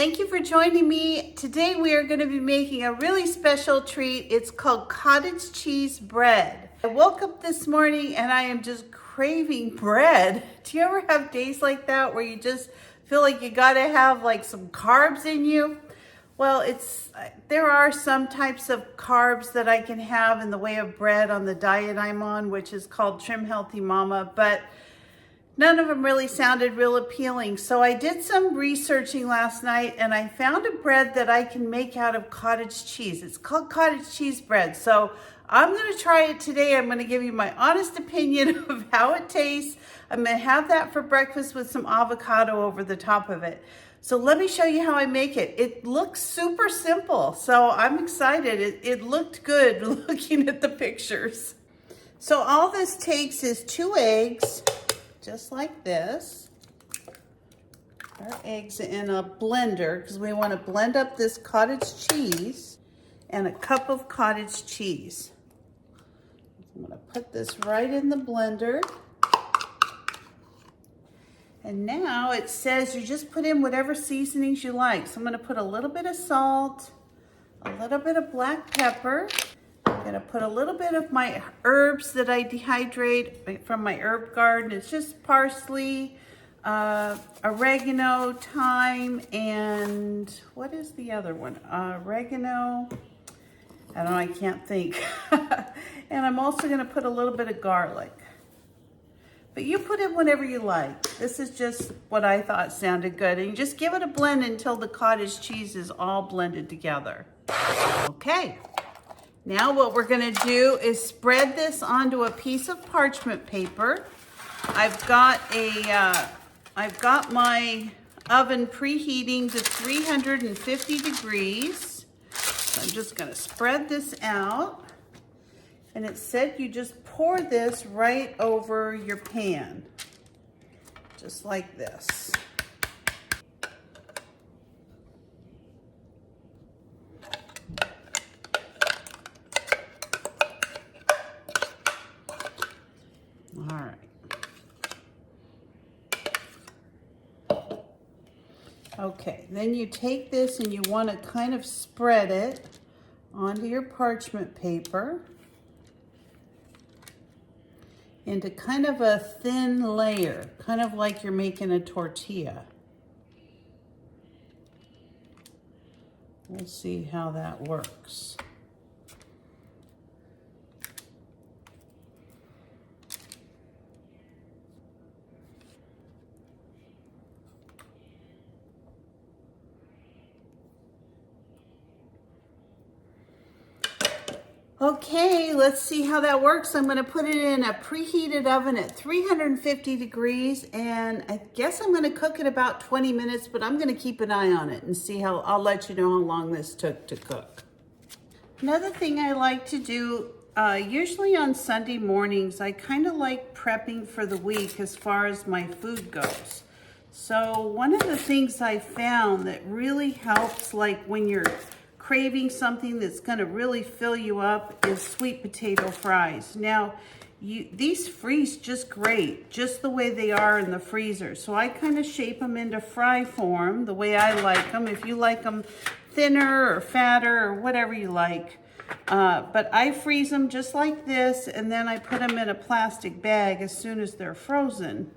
Thank you for joining me. Today we are going to be making a really special treat. It's called cottage cheese bread. I woke up this morning and I am just craving bread. Do you ever have days like that where you just feel like you got to have like some carbs in you? Well, there are some types of carbs that I can have in the way of bread on the diet I'm on, which is called Trim Healthy Mama, but none of them really sounded real appealing. So I did some researching last night and I found a bread that I can make out of cottage cheese. It's called cottage cheese bread. So I'm gonna try it today. I'm gonna give you my honest opinion of how it tastes. I'm gonna have that for breakfast with some avocado over the top of it. So let me show you how I make it. It looks super simple, so I'm excited. It looked good looking at the pictures. So all this takes is 2 eggs, just like this. Our eggs in a blender because we want to blend up this cottage cheese, and a cup of cottage cheese. I'm going to put this right in the blender. And now it says you just put in whatever seasonings you like. So I'm going to put a little bit of salt, a little bit of black pepper. I'm going to put a little bit of my herbs that I dehydrate from my herb garden. It's just parsley, oregano, thyme, and what is the other one? Oregano. I don't know, I can't think. And I'm also going to put a little bit of garlic. But you put in whatever you like. This is just what I thought sounded good. And you just give it a blend until the cottage cheese is all blended together. Okay. Now what we're gonna do is spread this onto a piece of parchment paper. I've got my oven preheating to 350 degrees. So I'm just gonna spread this out. And it said you just pour this right over your pan, just like this. All right. Okay, then you take this and you want to kind of spread it onto your parchment paper into kind of a thin layer, kind of like you're making a tortilla. We'll see how that works. Okay, let's see how that works. I'm going to put it in a preheated oven at 350 degrees, and I guess I'm going to cook it about 20 minutes, but I'm going to keep an eye on it and see how, I'll let you know how long this took to cook. Another thing I like to do, usually on Sunday mornings, I kind of like prepping for the week as far as my food goes. So one of the things I found that really helps, like when you're craving something that's going to really fill you up, is sweet potato fries. Now, these freeze just great, just the way they are in the freezer. So I kind of shape them into fry form, the way I like them. If you like them thinner or fatter or whatever you like. But I freeze them just like this, and then I put them in a plastic bag as soon as they're frozen.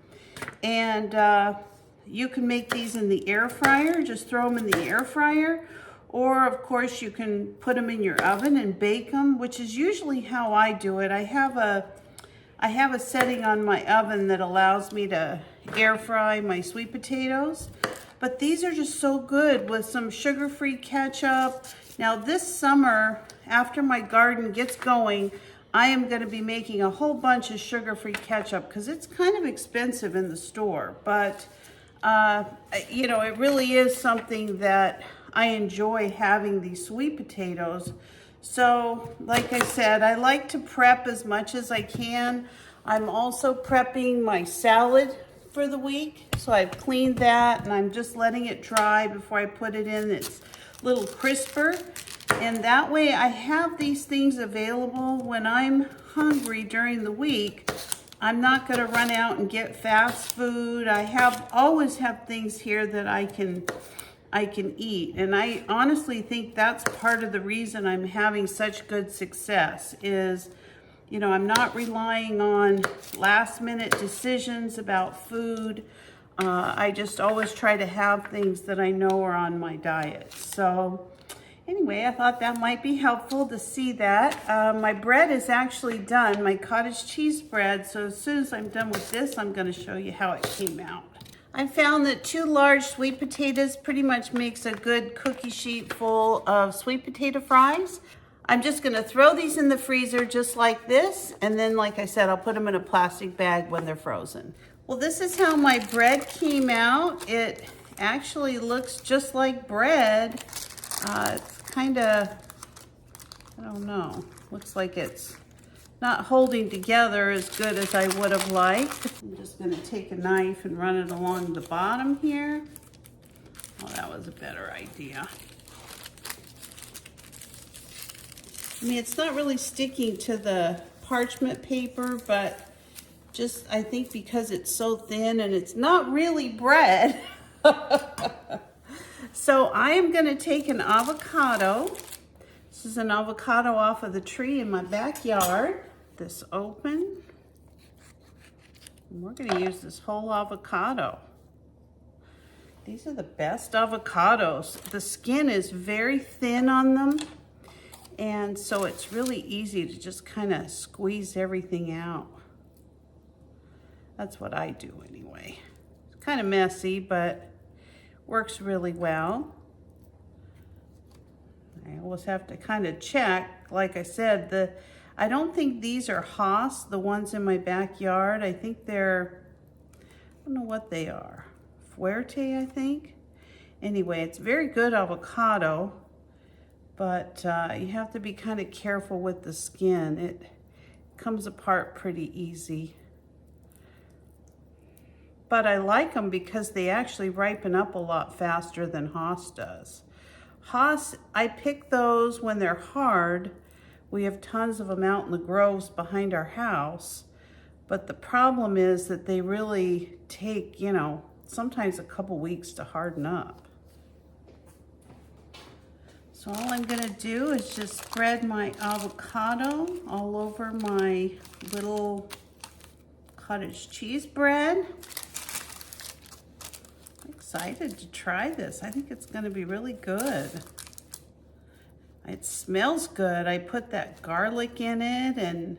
And you can make these in the air fryer, just throw them in the air fryer. Or, of course, you can put them in your oven and bake them, which is usually how I do it. I have a setting on my oven that allows me to air fry my sweet potatoes. But these are just so good with some sugar-free ketchup. Now, this summer, after my garden gets going, I am going to be making a whole bunch of sugar-free ketchup because it's kind of expensive in the store. But, you know, it really is something that I enjoy, having these sweet potatoes. So, like I said, I like to prep as much as I can. I'm also prepping my salad for the week. So I've cleaned that and I'm just letting it dry before I put it in. It's a little crisper. And that way I have these things available when I'm hungry during the week. I'm not going to run out and get fast food. I always have things here that I can I can eat. And I honestly think that's part of the reason I'm having such good success is, you know, I'm not relying on last minute decisions about food. I just always try to have things that I know are on my diet. So anyway, I thought that might be helpful to see that. My bread is actually done, my cottage cheese bread. So as soon as I'm done with this, I'm gonna show you how it came out. I found that 2 large sweet potatoes pretty much makes a good cookie sheet full of sweet potato fries. I'm just gonna throw these in the freezer just like this, and then like I said, I'll put them in a plastic bag when they're frozen. Well, this is how my bread came out. It actually looks just like bread. It's kinda, I don't know, looks like it's not holding together as good as I would have liked. I'm just gonna take a knife and run it along the bottom here. Oh, that was a better idea. I mean, it's not really sticking to the parchment paper, but just, I think because it's so thin and it's not really bread. So I am gonna take an avocado. This is an avocado off of the tree in my backyard. This open. And we're gonna use this whole avocado. These are the best avocados. The skin is very thin on them, and so it's really easy to just kind of squeeze everything out. That's what I do anyway. It's kind of messy, but works really well. I always have to kind of check. Like I said, I don't think these are Haas, the ones in my backyard. I think they're, I don't know what they are. Fuerte, I think. Anyway, it's very good avocado, but you have to be kind of careful with the skin. It comes apart pretty easy. But I like them because they actually ripen up a lot faster than Haas does. Haas, I pick those when they're hard. We have tons of them out in the groves behind our house. But the problem is that they really take, you know, sometimes a couple weeks to harden up. So all I'm gonna do is just spread my avocado all over my little cottage cheese bread. I'm excited to try this. I think it's gonna be really good. It smells good. I put that garlic in it, and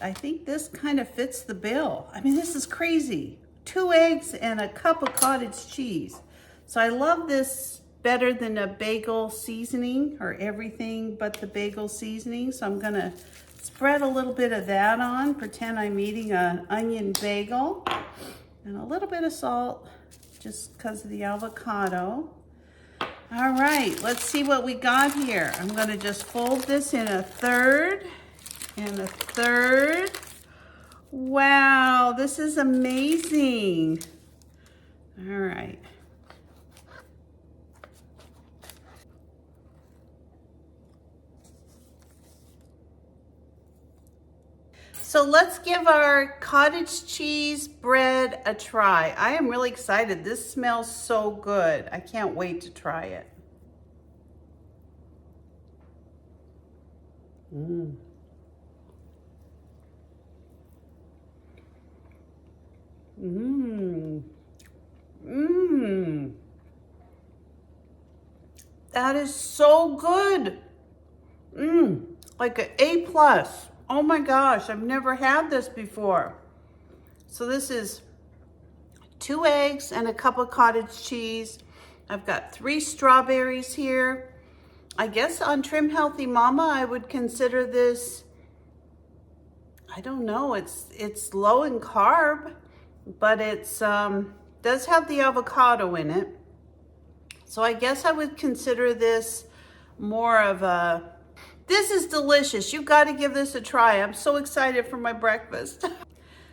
I think this kind of fits the bill. I mean, this is crazy. 2 eggs and a cup of cottage cheese. So I love this better than a bagel seasoning, or everything but the bagel seasoning. So I'm gonna spread a little bit of that on, pretend I'm eating an onion bagel, and a little bit of salt just because of the avocado. All right, let's see what we got here. I'm gonna just fold this in a third and a third. Wow, this is amazing. All right. So let's give our cottage cheese bread a try. I am really excited. This smells so good. I can't wait to try it. Mmm. Mmm. Mmm. That is so good. Mmm. Like an A+. Oh my gosh, I've never had this before. So this is 2 eggs and a cup of cottage cheese. I've got 3 strawberries here. I guess on Trim Healthy Mama, I would consider this, I don't know, it's low in carb, but it's does have the avocado in it. So I guess I would consider this more of a, this is delicious. You got to give this a try. I'm so excited for my breakfast.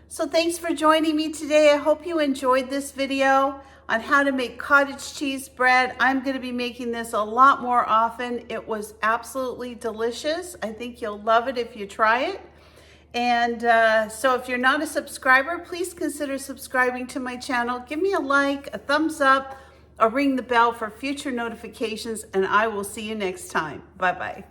So thanks for joining me today. I hope you enjoyed this video on how to make cottage cheese bread. I'm going to be making this a lot more often. It was absolutely delicious. I think you'll love it if you try it. And so if you're not a subscriber, please consider subscribing to my channel. Give me a like, a thumbs up. or ring the bell for future notifications, and I will see you next time. Bye-bye.